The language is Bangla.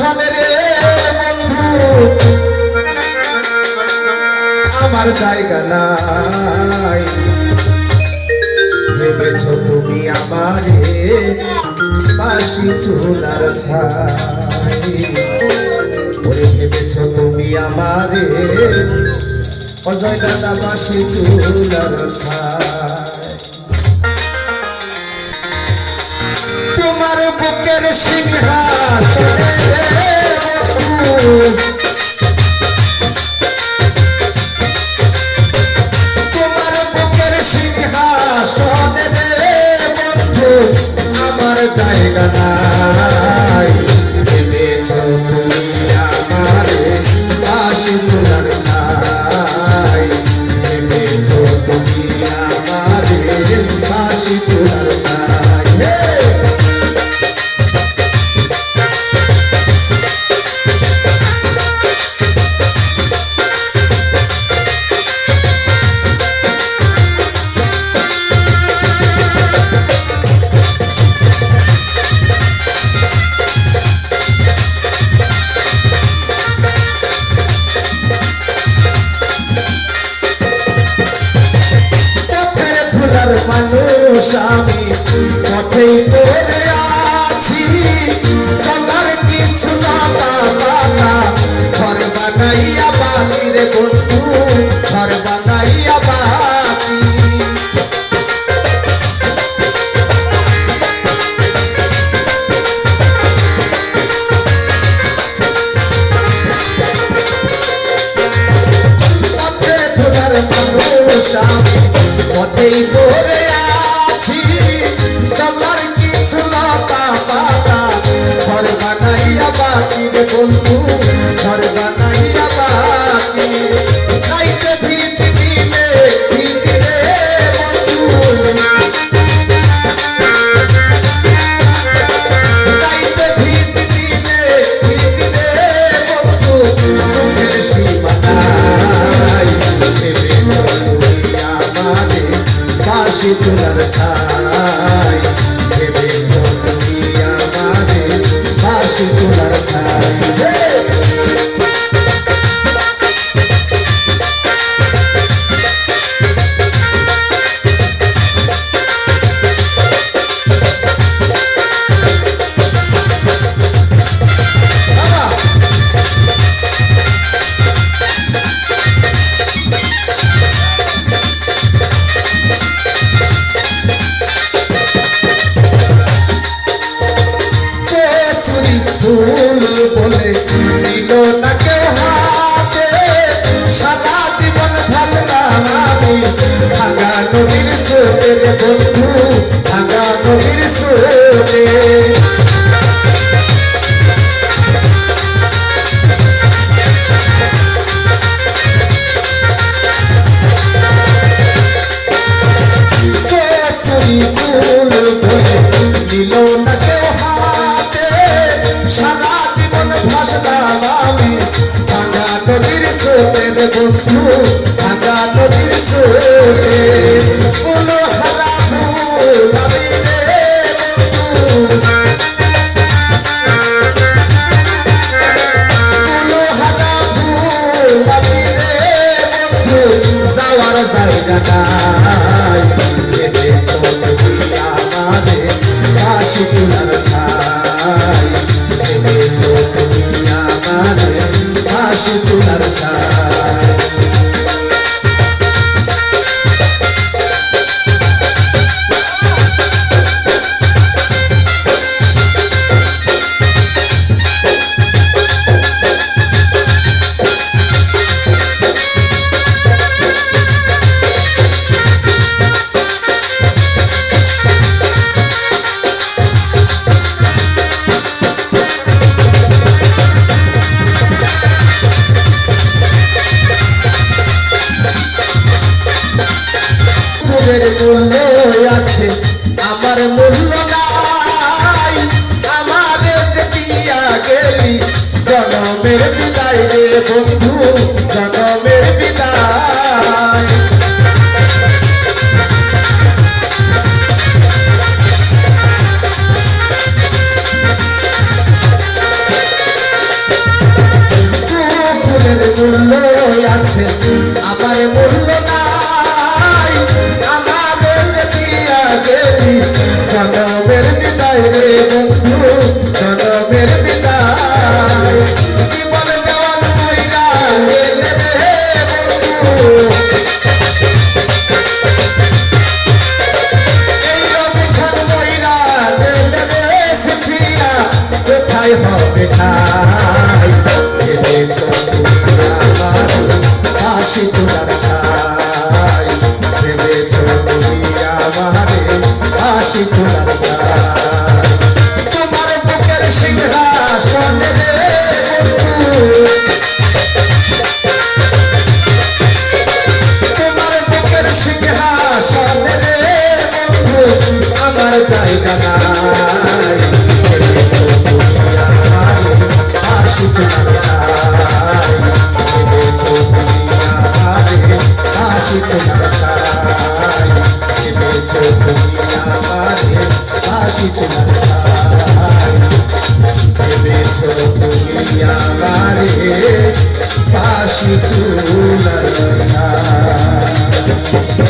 শোনে রে বন্ধু আমার জায়গা নাই ভেবেছ তুমি আমারে বাসি চুলার ছাই ওরে ভেবেছ তুমি আমারে অজয় দাদা বাসি চুলার ছাই তোমার বুকের সিংহাসনে তোমার বুকের সিংহাসনে রে বন্ধু আমার জায়গা নাই ভেবেছ তুমি আমারে বাসি চুলার ছাই ভেবেছ তুমি আমারে বাসি চুলার ছাই মানুষ আমি পথেই পড়ে আছি চলার কিছু লতা পাতা ঘর বানাইয়া বাঁচি রে বন্ধু ঘর বানাইয়া বাঁচি পথে চলার মানুষ আমি পথেই পড়ে বন্ধু ঘর বানাইয়া বাঁচি গাইতে ভিজবি রে ভিজি রে বন্ধু গাইতে ভিজবি রে ভিজি রে বন্ধু মুখের সীমানাই ভেবে তুমি আমারে বাসি চুলার ছাই ভেবেছ তুমি আমারে বাসি চুলার ছাই ফুল বলে দিল না কেউ হাতে সারা জীবন ভাসলাম আমি ভাঙা নদীর স্রোতে রে বন্ধু ভাঙা নদীর স্রোতে ফুল বলে দিল না কেউ সারা জীবন ভাসলাম আমি ভাঙা নদীর স্রোতে রে বন্ধু ভাঙা নদীর স্রোতে কোনো হারা ফুল আমি রে বন্ধু কোনো হারা ফুল আমি রে বন্ধু যাওয়ার জায়গা নাই ভেবেছ তুমি আমারে বাসি চুলার ছাই ভেবেছ তুমি আমারে বাসি চুলার ছাই মূল্য আছে আমার মূল্য নাই আমার যে দিয়া গেলি জনমের বিদায় রে বন্ধু জনমের বিদায় মূল্য আছে আমার মূল্য নাই আমার যে দিয়া গেলি জনমের বিদায় রে বন্ধু জনমের বিদায় জীবন দেওয়ান কইরা গেলে রে বন্ধু এই রবি খান কইরা গেলে রে সুফিয়া কোথায় হবে ঠাই ভেবেছো তুমি আমার হাসি তোলার ঠাই ভেবেছো তুমি আমারে হাসি তোলার ঠাই তোমার বুকের সিংহাসনে রে বন্ধু তোমার বুকের সিংহাসনে রে বন্ধু আমার জায়গা নাই ভেবেছো তুমি আমারে হাসি তোলার ঠাই ভেবেছো তুমি আমারে হাসি তোলার ঠাই ভেবেছো তুমি আমারে হাসি তোলার ঠাই ভেবেছো তুমি আমারে হাসি তোলার ঠাই